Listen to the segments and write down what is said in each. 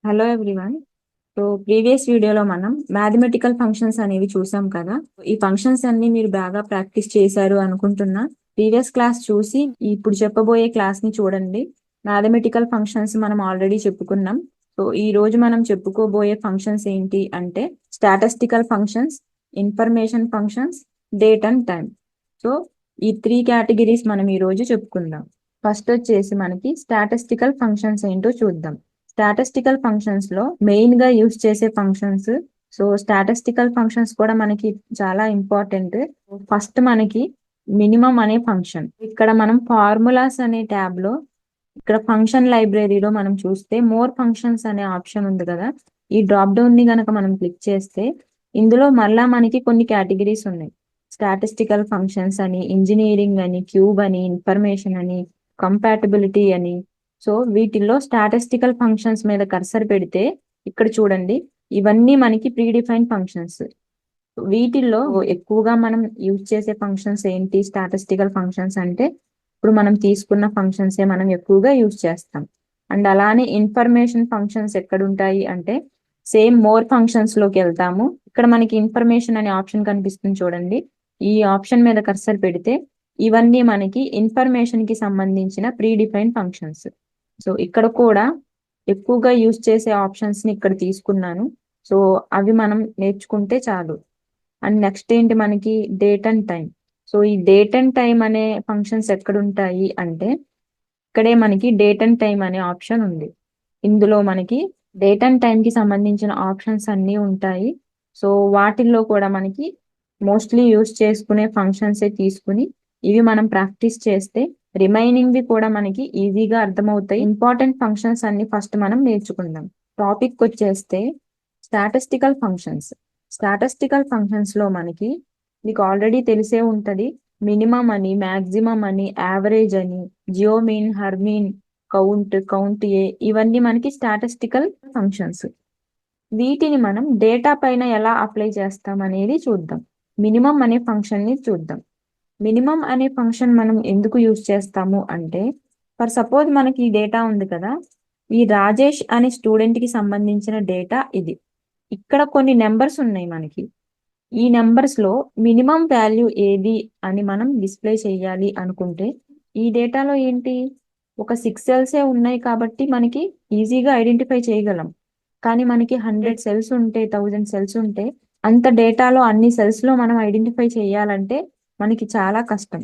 Hello everyone. So previous వీడియోలో మనం mathematical functions అనేవి చూసాం కదా. ఈ ఫంక్షన్స్ అన్ని మీరు బాగా ప్రాక్టీస్ చేశారు అనుకుంటున్నా. ప్రీవియస్ క్లాస్ చూసి ఇప్పుడు చెప్పబోయే క్లాస్ ని చూడండి. మ్యాథమెటికల్ ఫంక్షన్స్ మనం ఆల్రెడీ చెప్పుకున్నాం. సో ఈ రోజు మనం చెప్పుకోబోయే ఫంక్షన్స్ ఏంటి అంటే statistical functions, information functions, date and time. So ఈ త్రీ కేటగిరీస్ మనం ఈ రోజు చెప్పుకుందాం. ఫస్ట్ వచ్చేసి మనకి స్టాటిస్టికల్ ఫంక్షన్స్ ఏంటో చూద్దాం. స్టాటిస్టికల్ ఫంక్షన్స్ లో మెయిన్ గా యూజ్ చేసే ఫంక్షన్స్. సో స్టాటిస్టికల్ ఫంక్షన్స్ కూడా మనకి చాలా ఇంపార్టెంట్. ఫస్ట్ మనకి మినిమం అనే ఫంక్షన్. ఇక్కడ మనం ఫార్ములాస్ అనే ట్యాబ్ లో ఇక్కడ ఫంక్షన్ లైబ్రరీలో మనం చూస్తే మోర్ ఫంక్షన్స్ అనే ఆప్షన్ ఉంది కదా. ఈ డ్రాప్ డౌన్ ని గనక మనం క్లిక్ చేస్తే ఇందులో మళ్ళా మనకి కొన్ని కేటగిరీస్ ఉన్నాయి. స్టాటిస్టికల్ ఫంక్షన్స్ అని, ఇంజనీరింగ్ అని, క్యూబ్ అని, ఇన్ఫర్మేషన్ అని, కంపాటబిలిటీ అని. సో వీటిల్లో స్టాటిస్టికల్ ఫంక్షన్స్ మీద కర్సర్ పెడితే ఇక్కడ చూడండి, ఇవన్నీ మనకి ప్రీడిఫైన్ ఫంక్షన్స్. వీటిల్లో ఎక్కువగా మనం యూజ్ చేసే ఫంక్షన్స్ ఏంటి? స్టాటిస్టికల్ ఫంక్షన్స్ అంటే ఇప్పుడు మనం తీసుకున్న ఫంక్షన్సే మనం ఎక్కువగా యూజ్ చేస్తాం. అండ్ అలానే ఇన్ఫర్మేషన్ ఫంక్షన్స్ ఎక్కడ ఉంటాయి అంటే సేమ్ మోర్ ఫంక్షన్స్ లోకి వెళ్తాము. ఇక్కడ మనకి ఇన్ఫర్మేషన్ అనే ఆప్షన్ కనిపిస్తుంది చూడండి. ఈ ఆప్షన్ మీద కర్సర్ పెడితే ఇవన్నీ మనకి ఇన్ఫర్మేషన్ కి సంబంధించిన ప్రీడిఫైన్ ఫంక్షన్స్. సో ఇక్కడ కూడా ఎక్కువగా యూజ్ చేసే ఆప్షన్స్ ని ఇక్కడ తీసుకున్నాను. సో అవి మనం నేర్చుకుంటే చాలు. అండ్ నెక్స్ట్ ఏంటి మనకి డేట్ అండ్ టైం. సో ఈ డేట్ అండ్ టైం అనే ఫంక్షన్స్ ఎక్కడ ఉంటాయి అంటే ఇక్కడే మనకి డేట్ అండ్ టైం అనే ఆప్షన్ ఉంది. ఇందులో మనకి డేట్ అండ్ టైం కి సంబంధించిన ఆప్షన్స్ అన్నీ ఉంటాయి. సో వాటిల్లో కూడా మనకి మోస్ట్లీ యూజ్ చేసుకునే ఫంక్షన్సే తీసుకుని ఇవి మనం ప్రాక్టీస్ చేస్తే రిమైనింగ్ వి కూడా మనకి ఈజీగా అర్థమవుతాయి. ఇంపార్టెంట్ ఫంక్షన్స్ అన్ని ఫస్ట్ మనం నేర్చుకుందాం. టాపిక్ వచ్చేస్తే స్టాటిస్టికల్ ఫంక్షన్స్. స్టాటిస్టికల్ ఫంక్షన్స్ లో మనకి మీకు ఆల్రెడీ తెలిసే ఉంటది. మినిమం అని, మాక్సిమం అని, యావరేజ్ అని, జియోమీన్, హర్మీన్, కౌంట్ ఏ, ఇవన్నీ మనకి స్టాటిస్టికల్ ఫంక్షన్స్. వీటిని మనం డేటా పైన ఎలా అప్లై చేస్తాం అనేది చూద్దాం. మినిమం అనే ఫంక్షన్ ని చూద్దాం. మినిమం అనే ఫంక్షన్ మనం ఎందుకు యూజ్ చేస్తాము అంటే ఫర్ సపోజ్ మనకి ఈ డేటా ఉంది కదా. ఈ రాజేష్ అనే స్టూడెంట్ కి సంబంధించిన డేటా ఇది. ఇక్కడ కొన్ని నెంబర్స్ ఉన్నాయి మనకి. ఈ నెంబర్స్ లో మినిమం వాల్యూ ఏది అని మనం డిస్ప్లే చేయాలి అనుకుంటే ఈ డేటాలో ఏంటి, ఒక 6 సెల్సే ఉన్నాయి కాబట్టి మనకి ఈజీగా ఐడెంటిఫై చేయగలం. కానీ మనకి 100 సెల్స్ ఉంటే, 1000 సెల్స్ ఉంటే అంత డేటాలో అన్ని సెల్స్ లో మనం ఐడెంటిఫై చేయాలంటే మనకి చాలా కష్టం.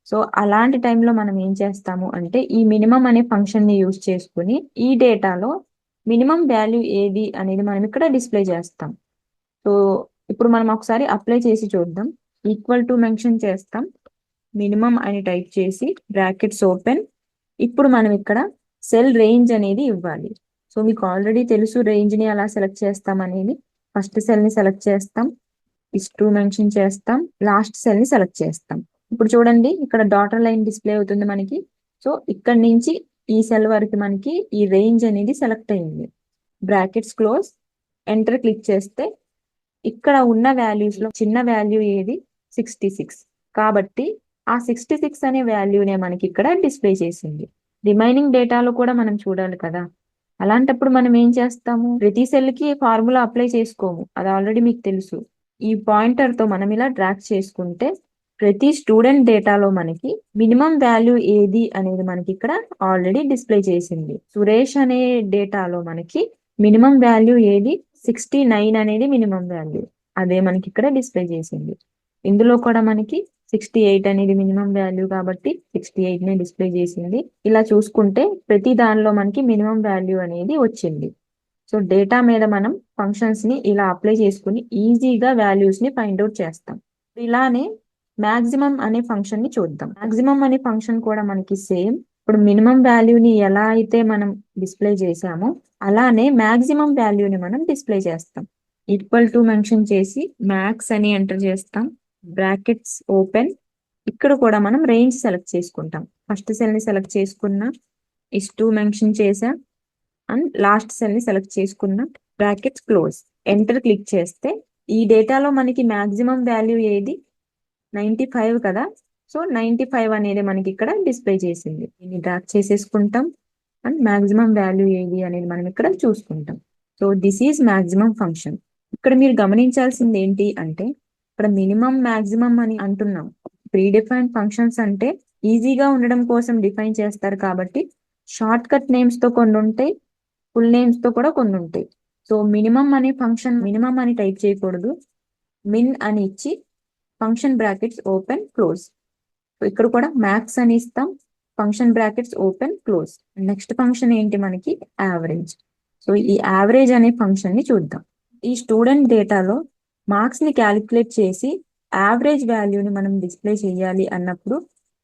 సో అలాంటి టైంలో మనం ఏం చేస్తాము అంటే ఈ మినిమం అనే ఫంక్షన్ ని యూజ్ చేసుకుని ఈ డేటాలో మినిమం వాల్యూ ఏది అనేది మనం ఇక్కడ డిస్ప్లే చేస్తాం. సో ఇప్పుడు మనం ఒకసారి అప్లై చేసి చూద్దాం. ఈక్వల్ టు మెన్షన్ చేస్తాం, మినిమం అని టైప్ చేసి బ్రాకెట్స్ ఓపెన్. ఇప్పుడు మనం ఇక్కడ సెల్ రేంజ్ అనేది ఇవ్వాలి. సో మీకు ఆల్రెడీ తెలుసు రేంజ్ ని ఎలా సెలెక్ట్ చేస్తాం అనేది. ఫస్ట్ సెల్ ని సెలెక్ట్ చేస్తాం, ఇస్ టు మెన్షన్ చేస్తాం, లాస్ట్ సెల్ ని సెలెక్ట్ చేస్తాం. ఇప్పుడు చూడండి ఇక్కడ డాటర్ లైన్ డిస్ప్లే అవుతుంది మనకి. సో ఇక్కడ నుంచి ఈ సెల్ వరకు మనకి ఈ రేంజ్ అనేది సెలెక్ట్ అయింది. బ్రాకెట్స్ క్లోజ్, ఎంటర్ క్లిక్ చేస్తే ఇక్కడ ఉన్న వాల్యూస్ లో చిన్న వాల్యూ ఏది, 66. కాబట్టి ఆ 66 అనే వాల్యూనే మనకి ఇక్కడ డిస్ప్లే చేసింది. రిమైనింగ్ డేటాలో కూడా మనం చూడాలి కదా. అలాంటప్పుడు మనం ఏం చేస్తాము, ప్రతి సెల్ కి ఫార్ములా అప్లై చేసుకోము, అది ఆల్రెడీ మీకు తెలుసు. ఈ పాయింటర్ తో మనం ఇలా డ్రాగ్ చేసుకుంటే ప్రతి స్టూడెంట్ డేటాలో మనకి మినిమం వాల్యూ ఏది అనేది మనకి ఇక్కడ ఆల్రెడీ డిస్ప్లే చేసింది. సురేష్ అనే డేటాలో మనకి మినిమం వాల్యూ ఏది, 69 అనేది మినిమం వాల్యూ, అదే మనకి ఇక్కడ డిస్ప్లే చేసింది. ఇందులో కూడా మనకి 68 అనేది మినిమం వాల్యూ కాబట్టి 68 నే డిస్ప్లే చేసింది. ఇలా చూసుకుంటే ప్రతి దానిలో మనకి మినిమం వాల్యూ అనేది వచ్చింది. సో డేటా మీద మనం ఫంక్షన్స్ ని ఇలా అప్లై చేసుకుని ఈజీగా వాల్యూస్ ని ఫైండ్ అవుట్ చేస్తాం. ఇలానే మాక్సిమం అనే ఫంక్షన్ ని చూద్దాం. మాక్సిమం అనే ఫంక్షన్ కూడా మనకి సేమ్. ఇప్పుడు మినిమం వాల్యూని ఎలా అయితే మనం డిస్ప్లే చేసామో అలానే మాక్సిమం వాల్యూని మనం డిస్ప్లే చేస్తాం. ఈక్వల్ టు మెన్షన్ చేసి మ్యాక్స్ అని ఎంటర్ చేస్తాం, బ్రాకెట్స్ ఓపెన్. ఇక్కడ కూడా మనం రేంజ్ సెలెక్ట్ చేసుకుంటాం. ఫస్ట్ సెల్ ని సెలెక్ట్ చేసుకున్నా, ఇస్ టు మెన్షన్ చేసా, అండ్ లాస్ట్ సెల్ ని సెలెక్ట్ చేసుకున్నా, బ్రాకెట్స్ క్లోజ్, ఎంటర్ క్లిక్ చేస్తే ఈ డేటాలో మనకి మాక్సిమం వాల్యూ ఏది, 95 కదా. సో 95 అనేది మనకి ఇక్కడ డిస్ప్లే చేసింది. దీన్ని డ్రాగ్ చేసేసుకుంటాం అండ్ మాక్సిమం వాల్యూ ఏది అనేది మనం ఇక్కడ చూసుకుంటాం. So this is maximum function. ఇక్కడ మీరు గమనించాల్సింది ఏంటి అంటే ఇక్కడ మినిమం మాక్సిమం అని అంటున్నాం. ప్రీ డిఫైన్డ్ ఫంక్షన్స్ అంటే ఈజీగా ఉండడం కోసం డిఫైన్ చేస్తారు కాబట్టి షార్ట్ కట్ నేమ్స్ తో కొన్ని ఉంటాయి, ఫుల్ నేమ్స్ తో కూడా కొన్ని ఉంటాయి. సో మినిమం అనే ఫంక్షన్ మినిమం అని టైప్ చేయకూడదు, మిన్ అని ఇచ్చి function brackets open close. So ఇక్కడ కూడా మ్యాక్స్ అని ఇస్తాం, function brackets open close. Next function ఏంటి మనకి యావరేజ్. సో ఈ యావరేజ్ అనే ఫంక్షన్ ని చూద్దాం. ఈ స్టూడెంట్ డేటాలో మార్క్స్ ని క్యాలిక్యులేట్ చేసి యావరేజ్ వాల్యూని మనం డిస్ప్లే చేయాలి అన్నప్పుడు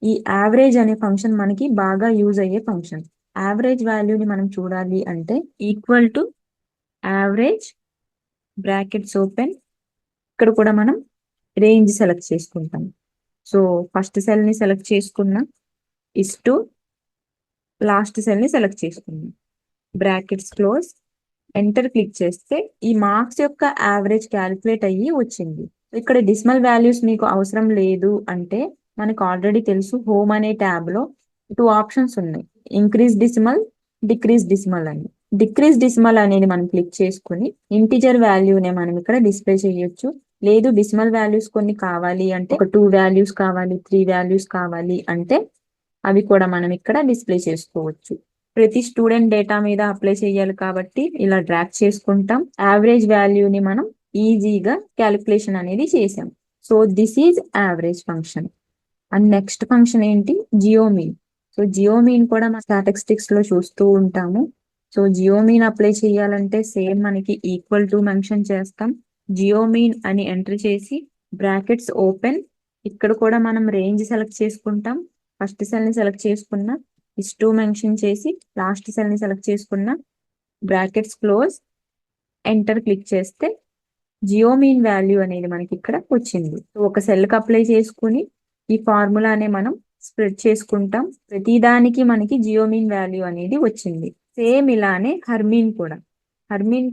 ఈ యావరేజ్ అనే ఫంక్షన్ మనకి బాగా యూజ్ అయ్యే ఫంక్షన్. యావరేజ్ వాల్యూని మనం చూడాలి అంటే equal to average brackets open, ఇక్కడ కూడా మనం రేంజ్ సెలెక్ట్ చేసుకుంటాం. సో ఫస్ట్ సెల్ ని సెలెక్ట్ చేసుకున్నాం, ఇస్ టు లాస్ట్ సెల్ ని సెలెక్ట్ చేసుకున్నాం, బ్రాకెట్స్ క్లోజ్, ఎంటర్ క్లిక్ చేస్తే ఈ మార్క్స్ యొక్క యావరేజ్ క్యాలిక్యులేట్ అయ్యి వచ్చింది. ఇక్కడ డెసిమల్ వాల్యూస్ మీకు అవసరం లేదు అంటే మనకు ఆల్రెడీ తెలుసు హోమ్ అనే ట్యాబ్ లో 2 ఆప్షన్స్ ఉన్నాయి, ఇంక్రీజ్ డెసిమల్, డిక్రీజ్ డెసిమల్ అని. డిక్రీజ్ డెసిమల్ అనేది మనం క్లిక్ చేసుకుని ఇంటిజర్ వాల్యూనే మనం ఇక్కడ డిస్ప్లే చేయొచ్చు. లేదు డెసిమల్ వాల్యూస్ కొన్ని కావాలి అంటే ఒక 2 వాల్యూస్ కావాలి, 3 వాల్యూస్ కావాలి అంటే అవి కూడా మనం ఇక్కడ డిస్ప్లే చేసుకోవచ్చు. ప్రతి స్టూడెంట్ డేటా మీద అప్లై చేయాలి కాబట్టి ఇలా డ్రాగ్ చేసుకుంటాం. యావరేజ్ వాల్యూని మనం ఈజీగా క్యాలిక్యులేషన్ అనేది చేసాం. So this is average function. And next function ఏంటి, జియోమీన్. సో జియోమీన్ కూడా మన స్టాటిస్టిక్స్ లో చూస్తూ ఉంటాము. సో జియోమీన్ అప్లై చేయాలంటే సేమ్ మనకి ఈక్వల్ టు మెన్షన్ చేస్తాం, జియోమీన్ అని ఎంటర్ చేసి బ్రాకెట్స్ ఓపెన్, ఇక్కడ కూడా మనం రేంజ్ సెలెక్ట్ చేసుకుంటాం. ఫస్ట్ సెల్ ని సెలెక్ట్ చేసుకున్నా, ఇస్ టు మెన్షన్ చేసి లాస్ట్ సెల్ ని సెలెక్ట్ చేసుకున్నా, బ్రాకెట్స్ క్లోజ్, ఎంటర్ క్లిక్ చేస్తే జియోమీన్ వాల్యూ అనేది మనకి ఇక్కడ వచ్చింది. ఒక సెల్ కి అప్లై చేసుకుని ఈ ఫార్ములానే మనం స్ప్రెడ్ చేసుకుంటాం. ప్రతిదానికి మనకి జియోమీన్ వాల్యూ అనేది వచ్చింది. సేమ్ ఇలానే హర్మీన్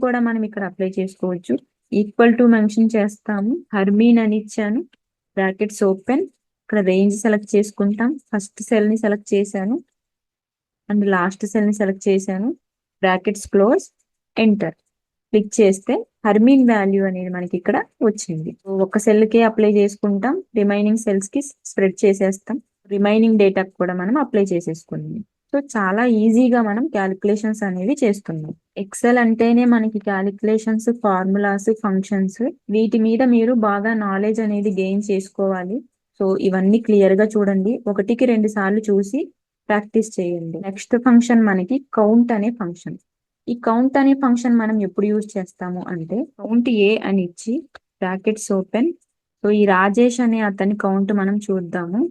కూడా మనం ఇక్కడ అప్లై చేసుకోవచ్చు. ఈక్వల్ టు మెన్షన్ చేస్తాము, హర్మీన్ అని ఇచ్చాను, బ్రాకెట్స్ ఓపెన్, ఇక్కడ రేంజ్ సెలెక్ట్ చేసుకుంటాం. ఫస్ట్ సెల్ ని సెలెక్ట్ చేశాను అండ్ లాస్ట్ సెల్ ని సెలెక్ట్ చేశాను, బ్రాకెట్స్ క్లోజ్, ఎంటర్ క్లిక్ చేస్తే హర్మీన్ వాల్యూ అనేది మనకి ఇక్కడ వచ్చింది. ఒక సెల్ కి అప్లై చేసుకుంటాం, రిమైనింగ్ సెల్స్ కి స్ప్రెడ్ చేసేస్తాం, రిమైనింగ్ డేటా కూడా మనం అప్లై చేసేసుకున్నాం. సో చాలా ఈజీగా మనం క్యాలిక్యులేషన్స్ అనేవి చేస్తున్నాం. ఎక్సెల్ అంటేనే మనకి క్యాలిక్యులేషన్స్, ఫార్ములాస్, ఫంక్షన్స్, వీటి మీద మీరు బాగా నాలెడ్జ్ అనేది గెయిన్ చేసుకోవాలి. సో ఇవన్నీ క్లియర్ గా చూడండి, 1కి 2 సార్లు చూసి ప్రాక్టీస్ చేయండి. నెక్స్ట్ ఫంక్షన్ మనకి కౌంట్ అనే ఫంక్షన్. ఈ కౌంట్ అనే ఫంక్షన్ మనం ఎప్పుడు యూజ్ చేస్తాము అంటే కౌంట్ ఏ అని ఇచ్చి బ్రాకెట్స్ ఓపెన్. సో ఈ రాజేష్ అనే అతని కౌంట్ మనం చూద్దాము.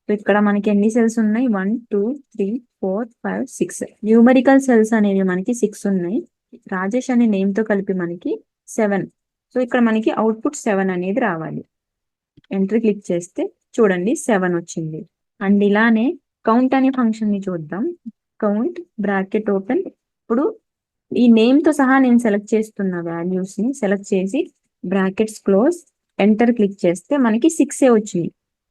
సో ఇక్కడ మనకి ఎన్ని సెల్స్ ఉన్నాయి, 1 2 3 4 5 6 న్యూమరికల్ సెల్స్ అనేవి మనకి 6 ఉన్నాయి. రాజేష్ అనే నేమ్ తో కలిపి మనకి 7. సో ఇక్కడ మనకి అవుట్పుట్ 7 అనేది రావాలి. ఎంటర్ క్లిక్ చేస్తే చూడండి 7 వచ్చింది. అండ్ ఇలానే కౌంట్ అనే ఫంక్షన్ ని చూద్దాం. కౌంట్ బ్రాకెట్ ఓపెన్, ఇప్పుడు ఈ నేమ్ తో సహా నేను సెలెక్ట్ చేస్తున్న వాల్యూస్ ని సెలెక్ట్ చేసి బ్రాకెట్స్ క్లోజ్, ఎంటర్ క్లిక్ చేస్తే మనకి 6 వచ్చింది.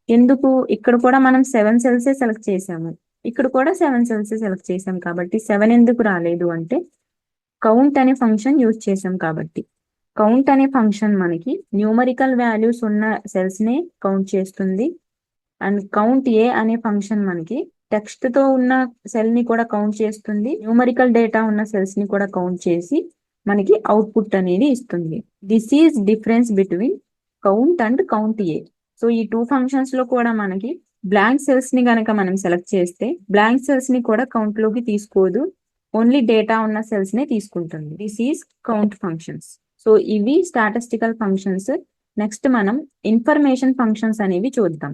ఎందుకు, ఇక్కడ కూడా మనం 7 సెల్స్ సెలెక్ట్ చేసాము, ఇక్కడ కూడా 7 సెల్స్ సెలెక్ట్ చేసాం కాబట్టి 7 ఎందుకు రాలేదు అంటే కౌంట్ అనే ఫంక్షన్ యూజ్ చేసాం కాబట్టి. కౌంట్ అనే ఫంక్షన్ మనకి న్యూమరికల్ వాల్యూస్ ఉన్న సెల్స్ నే కౌంట్ చేస్తుంది. అండ్ కౌంట్ ఏ అనే ఫంక్షన్ మనకి టెక్స్ట్ తో ఉన్న సెల్ ని కూడా కౌంట్ చేస్తుంది, న్యూమరికల్ డేటా ఉన్న సెల్స్ ని కూడా కౌంట్ చేసి మనకి అవుట్పుట్ అనేది ఇస్తుంది. This is difference between count and count A. So ఈ 2 ఫంక్షన్స్ లో కూడా మనకి బ్లాంక్ సెల్స్ ని గనక మనం సెలెక్ట్ చేస్తే బ్లాంక్ సెల్స్ ని కూడా కౌంట్ లోకి తీసుకోదు, ఓన్లీ డేటా ఉన్న సెల్స్ నే తీసుకుంటుంది. This is count functions. So ఇవి స్టాటిస్టికల్ ఫంక్షన్స్. నెక్స్ట్ మనం ఇన్ఫర్మేషన్ ఫంక్షన్స్ అనేవి చూద్దాం.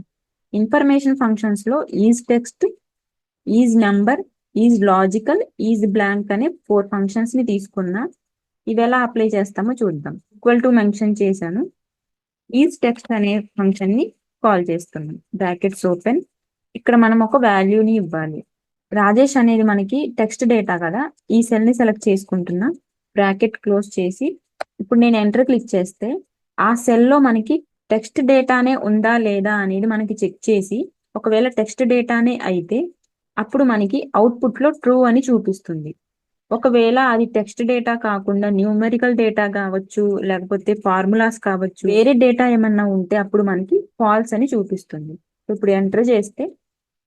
ఇన్ఫర్మేషన్ ఫంక్షన్స్ లో is text, is number, is logical, is blank అనే 4 ఫంక్షన్స్ ని తీసుకున్నా. ఇవి ఎలా అప్లై చేస్తామో చూద్దాం. ఈక్వల్ టు మెన్షన్ చేశాను, ఈజ్ టెక్స్ట్ అనే ఫంక్షన్ ని కాల్ చేస్తున్నాం, బ్రాకెట్స్ ఓపెన్, ఇక్కడ మనం ఒక వాల్యూని ఇవ్వాలి. రాజేష్ అనేది మనకి టెక్స్ట్ డేటా కదా, ఈ సెల్ ని సెలెక్ట్ చేసుకుంటున్నా, బ్రాకెట్ క్లోజ్ చేసి ఇప్పుడు నేను ఎంటర్ క్లిక్ చేస్తే ఆ సెల్ లో మనకి టెక్స్ట్ డేటానే ఉందా లేదా అనేది మనకి చెక్ చేసి ఒకవేళ టెక్స్ట్ డేటానే అయితే అప్పుడు మనకి అవుట్పుట్ లో ట్రూ అని చూపిస్తుంది. ఒకవేళ అది టెక్స్ట్ డేటా కాకుండా న్యూమెరికల్ డేటా కావచ్చు, లేకపోతే ఫార్ములాస్ కావచ్చు, వేరే డేటా ఏమన్నా ఉంటే అప్పుడు మనకి ఫాల్స్ అని చూపిస్తుంది. ఇప్పుడు ఎంటర్ చేస్తే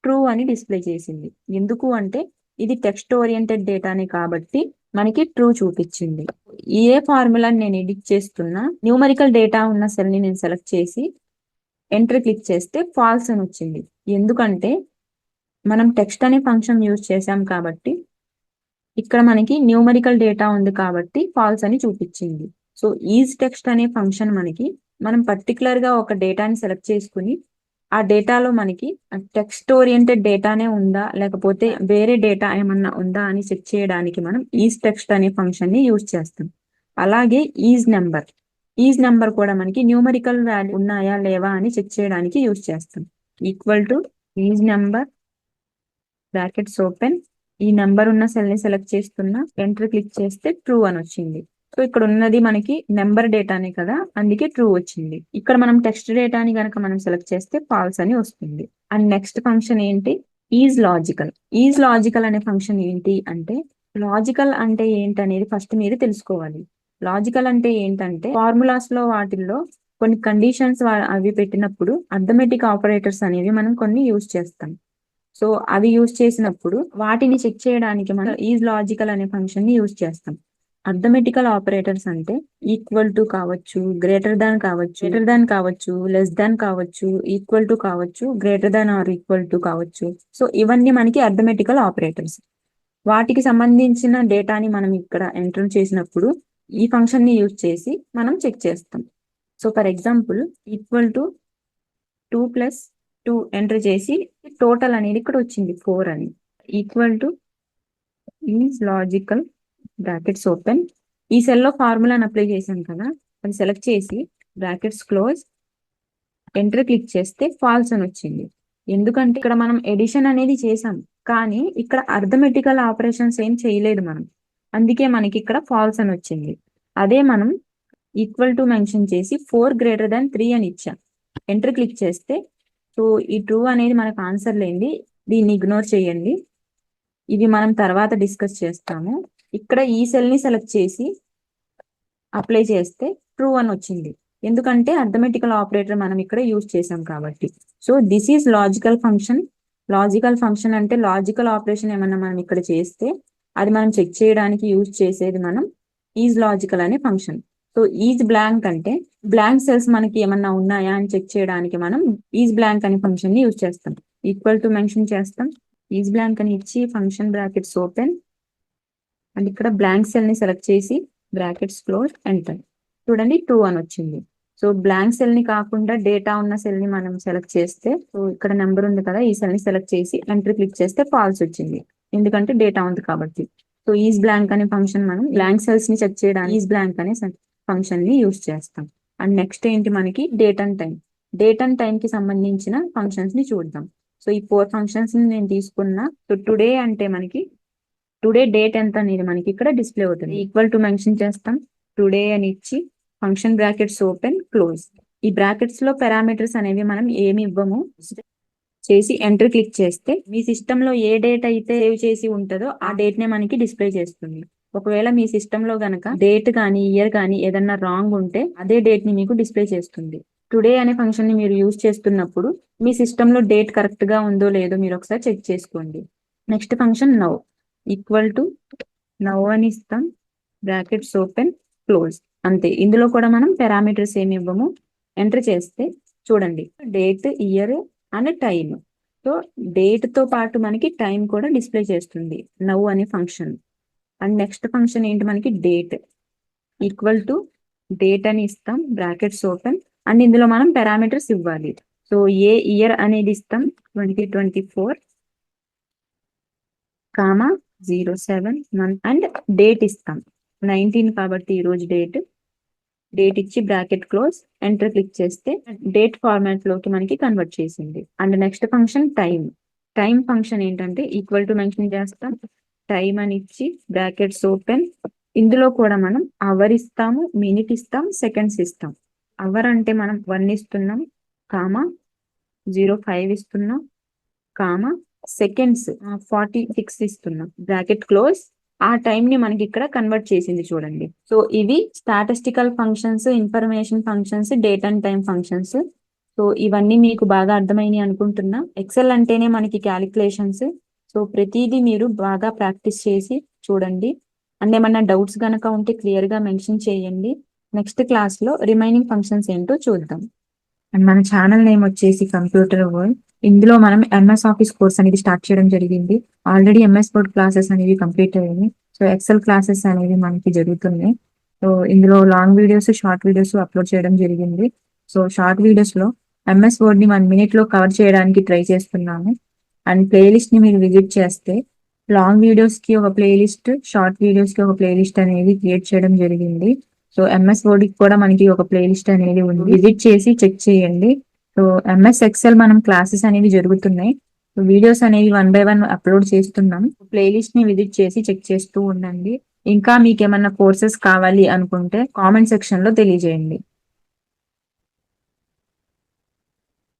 ట్రూ అని డిస్ప్లే చేసింది. ఎందుకు అంటే ఇది టెక్స్ట్ ఓరియంటెడ్ డేటానే కాబట్టి మనకి ట్రూ చూపించింది. ఏ ఫార్ములాని నేను ఎడిట్ చేస్తున్నా న్యూమరికల్ డేటా ఉన్న సెల్ ని నేను సెలెక్ట్ చేసి ఎంటర్ క్లిక్ చేస్తే ఫాల్స్ అని వచ్చింది. ఎందుకంటే మనం టెక్స్ట్ అనే ఫంక్షన్ యూజ్ చేసాం కాబట్టి ఇక్కడ మనకి న్యూమరికల్ డేటా ఉంది కాబట్టి ఫాల్స్ అని చూపించింది. సో ఈజ్ టెక్స్ట్ అనే ఫంక్షన్ మనకి మనం పర్టికులర్ గా ఒక డేటాని సెలెక్ట్ చేసుకుని ఆ డేటాలో మనకి టెక్స్ట్ ఓరియంటెడ్ డేటానే ఉందా లేకపోతే వేరే డేటా ఏమన్నా ఉందా అని చెక్ చేయడానికి మనం ఈజ్ టెక్స్ట్ అనే ఫంక్షన్ ని యూజ్ చేస్తాం. అలాగే ఈజ్ నెంబర్ కూడా మనకి న్యూమరికల్ వాల్యూ ఉన్నాయా లేవా అని చెక్ చేయడానికి యూజ్ చేస్తాం. Equal to is number brackets open, ఈ నెంబర్ ఉన్న సెల్ ని సెలెక్ట్ చేస్తున్నా, ఎంటర్ క్లిక్ చేస్తే ట్రూ అని వచ్చింది. సో ఇక్కడ ఉన్నది మనకి నెంబర్ డేటానే కదా, అందుకే ట్రూ వచ్చింది. ఇక్కడ మనం టెక్స్ట్ డేటాని గనక మనం సెలెక్ట్ చేస్తే ఫాల్స్ అని వస్తుంది. అండ్ నెక్స్ట్ ఫంక్షన్ ఏంటి, ఈజ్ లాజికల్. ఈజ్ లాజికల్ అనే ఫంక్షన్ ఏంటి అంటే, లాజికల్ అంటే ఏంటనేది ఫస్ట్ మీరు తెలుసుకోవాలి. లాజికల్ అంటే ఏంటంటే ఫార్ములాస్ లో వాటిల్లో కొన్ని కండిషన్స్ అవి పెట్టినప్పుడు అర్థమెటిక్ ఆపరేటర్స్ అనేవి మనం కొన్ని యూజ్ చేస్తాం. సో అవి యూజ్ చేసినప్పుడు వాటిని చెక్ చేయడానికి మనం ఈజ్ లాజికల్ అనే ఫంక్షన్ ని యూజ్ చేస్తాం. అర్థమెటికల్ ఆపరేటర్స్ అంటే ఈక్వల్ టు కావచ్చు, గ్రేటర్ దాన్ కావచ్చు, లెస్ దాన్ కావచ్చు, ఈక్వల్ టు కావచ్చు, greater than or equal to కావచ్చు. సో ఇవన్నీ మనకి అర్థమెటికల్ ఆపరేటర్స్. వాటికి సంబంధించిన డేటాని మనం ఇక్కడ ఎంటర్ చేసినప్పుడు ఈ ఫంక్షన్ ని యూజ్ చేసి మనం చెక్ చేస్తాం. So for example equal to 2 + 2 enter చేసి టోటల్ అనేది ఇక్కడ వచ్చింది 4 అని. Equal to is logical brackets open, ఈ సెల్ లో ఫార్ములాని అప్లై చేశాం కదా, అది సెలెక్ట్ చేసి బ్రాకెట్స్ క్లోజ్, ఎంటర్ క్లిక్ చేస్తే ఫాల్స్ అని వచ్చింది. ఎందుకంటే ఇక్కడ మనం ఎడిషన్ అనేది చేసాం కానీ ఇక్కడ అర్థమెటికల్ ఆపరేషన్స్ ఏం చేయలేదు మనం, అందుకే మనకి ఇక్కడ ఫాల్స్ అని వచ్చింది. అదే మనం ఈక్వల్ టు మెన్షన్ చేసి 4 > 3 అని ఇచ్చాం, ఎంటర్ క్లిక్ చేస్తే సో ఈ ట్రూ అనేది మనకు ఆన్సర్ లేండి, దీన్ని ఇగ్నోర్ చేయండి, ఇవి మనం తర్వాత డిస్కస్ చేస్తాము. ఇక్కడ ఈ సెల్ ని సెలెక్ట్ చేసి అప్లై చేస్తే ట్రూ అని వచ్చింది. ఎందుకంటే అర్థమెటికల్ ఆపరేటర్ మనం ఇక్కడ యూజ్ చేసాం కాబట్టి. So this is logical function. Logical function అంటే లాజికల్ ఆపరేషన్ ఏమన్నా మనం ఇక్కడ చేస్తే అది మనం చెక్ చేయడానికి యూజ్ చేసేది మనం ఈజ్ లాజికల్ అనే ఫంక్షన్. సో ఈజ్ బ్లాంక్ అంటే బ్లాంక్ సెల్స్ మనకి ఏమన్నా ఉన్నాయా అని చెక్ చేయడానికి మనం ఈజ్ బ్లాంక్ అనే ఫంక్షన్ ని యూజ్ చేస్తాం. ఈక్వల్ టు మెన్షన్ చేస్తాం, ఈజ్ బ్లాంక్ అని ఇచ్చి ఫంక్షన్ బ్రాకెట్స్ ఓపెన్ అండ్ ఇక్కడ బ్లాంక్ సెల్ ని సెలెక్ట్ చేసి బ్రాకెట్స్ క్లోజ్, ఎంటర్. చూడండి 2 అని వచ్చింది. సో బ్లాంక్ సెల్ ని కాకుండా డేటా ఉన్న సెల్ ని మనం సెలెక్ట్ చేస్తే, సో ఇక్కడ నెంబర్ ఉంది కదా, ఈ సెల్ ని సెలెక్ట్ చేసి ఎంటర్ క్లిక్ చేస్తే ఫాల్స్ వచ్చింది, ఎందుకంటే డేటా ఉంది కాబట్టి. సో ఈజ్ బ్లాంక్ అనే ఫంక్షన్ మనం బ్లాంక్ సెల్స్ ని చెక్ చేయడానికి ఈజ్ బ్లాంక్ అనే ఫంక్షన్ ని యూజ్ చేస్తాం. అండ్ నెక్స్ట్ ఏంటి మనకి డేట్ అండ్ టైం కి సంబంధించిన ఫంక్షన్స్ ని చూద్దాం. సో ఈ 4 ఫంక్షన్స్ ని నేను తీసుకున్నా. సో టుడే అంటే మనకి టుడే డేట్ ఎంత అనేది మనకి ఇక్కడ డిస్ప్లే అవుతుంది. ఈక్వల్ టు మెన్షన్ చేస్తాం, టుడే అని ఇచ్చి ఫంక్షన్ బ్రాకెట్స్ ఓపెన్ క్లోజ్. ఈ బ్రాకెట్స్ లో పారామీటర్స్ అనేవి మనం ఏమి ఇవ్వము, చేసి ఎంటర్ క్లిక్ చేస్తే మీ సిస్టమ్ లో ఏ డేట్ అయితే సేవ్ చేసి ఉంటుందో ఆ డేట్ నే మనకి డిస్ప్లే చేస్తుంది. ఒకవేళ మీ సిస్టమ్ లో గనక డేట్ కానీ ఇయర్ కానీ ఏదన్నా రాంగ్ ఉంటే అదే డేట్ ని మీకు డిస్ప్లే చేస్తుంది. టుడే అనే ఫంక్షన్ ని మీరు యూజ్ చేస్తున్నప్పుడు మీ సిస్టమ్ లో డేట్ కరెక్ట్ గా ఉందో లేదో మీరు ఒకసారి చెక్ చేసుకోండి. Next function now, equal to now అని ఇస్తాం, బ్రాకెట్స్ ఓపెన్ క్లోజ్, అంతే. ఇందులో కూడా మనం పారామీటర్స్ ఏమి ఇవ్వము. ఎంటర్ చేస్తే చూడండి date, year and time. So date తో పాటు మనకి టైం కూడా డిస్ప్లే చేస్తుంది నౌ అనే ఫంక్షన్. అండ్ నెక్స్ట్ ఫంక్షన్ ఏంటి మనకి డేట్, ఈక్వల్ టు డేట్ అని ఇస్తాం, బ్రాకెట్స్ ఓపెన్ అండ్ ఇందులో మనం పారామీటర్స్ ఇవ్వాలి. సో ఏ ఇయర్ అనేది ఇస్తాం 2024 కామా 07 మంత్ అండ్ డేట్ ఇస్తాం 19 కాబట్టి ఈ రోజు డేట్ ఇచ్చి బ్రాకెట్ క్లోజ్, ఎంటర్ క్లిక్ చేస్తే డేట్ ఫార్మాట్ లోకి మనకి కన్వర్ట్ చేసింది. And next function time function ఏంటంటే ఈక్వల్ టు మెన్షన్ చేస్తాం, టైం అని ఇచ్చి బ్రాకెట్స్ ఓపెన్, ఇందులో కూడా మనం అవర్ ఇస్తాము, మినిట్ ఇస్తాం, సెకండ్స్ ఇస్తాం. అవర్ అంటే మనం 1 ఇస్తున్నాం కామా 05 ఇస్తున్నాం కామా సెకండ్స్ 46 ఇస్తున్నాం, బ్రాకెట్ క్లోజ్, ఆ టైం ని మనకి ఇక్కడ కన్వర్ట్ చేసింది చూడండి. సో ఇవి statistical functions, information functions, date and time functions. So ఇవన్నీ మీకు బాగా అర్థమైనాయి అనుకుంటున్నా. ఎక్సెల్ అంటేనే మనకి క్యాలిక్యులేషన్స్. సో ప్రతిదీ మీరు బాగా ప్రాక్టీస్ చేసి చూడండి. అండ్ ఏమన్నా డౌట్స్ గనక ఉంటే క్లియర్ గా మెన్షన్ చేయండి. నెక్స్ట్ క్లాస్ లో రిమైనింగ్ ఫంక్షన్స్ ఏంటో చూద్దాం. అండ్ మన ఛానల్ నేమ్ వచ్చేసి కంప్యూటర్ వరల్డ్. ఇందులో మనం ఎంఎస్ ఆఫీస్ కోర్స్ అనేది స్టార్ట్ చేయడం జరిగింది. ఆల్రెడీ ఎంఎస్ వర్డ్ క్లాసెస్ అనేవి కంప్లీట్ అయ్యాయి. సో ఎక్సెల్ క్లాసెస్ అనేవి మనకి జరుగుతున్నాయి. సో ఇందులో long videos, short videos upload చేయడం జరిగింది. సో షార్ట్ వీడియోస్ లో ఎంఎస్ వర్డ్ ని 1 minute లో కవర్ చేయడానికి ట్రై చేస్తున్నాము. అండ్ ప్లేలిస్ట్ ని మీరు విజిట్ చేస్తే లాంగ్ వీడియోస్ కి ఒక ప్లేలిస్ట్, షార్ట్ వీడియోస్ కి ఒక ప్లేలిస్ట్ అనేది క్రియేట్ చేయడం జరిగింది. సో ఎంఎస్ వర్డ్ కి కూడా మనకి ఒక ప్లేలిస్ట్ అనేది ఉంది. విజిట్ చేసి చెక్ చేయండి. సో ఎంఎస్ ఎక్సెల్ మనం క్లాసెస్ అనేవి జరుగుతున్నాయి. వీడియోస్ అనేవి 1 by 1 అప్లోడ్ చేస్తున్నాం. ప్లేలిస్ట్ ని విజిట్ చేసి చెక్ చేస్తూ ఉండండి. ఇంకా మీకు ఏమన్నా కోర్సెస్ కావాలి అనుకుంటే కామెంట్ సెక్షన్ లో తెలియజేయండి.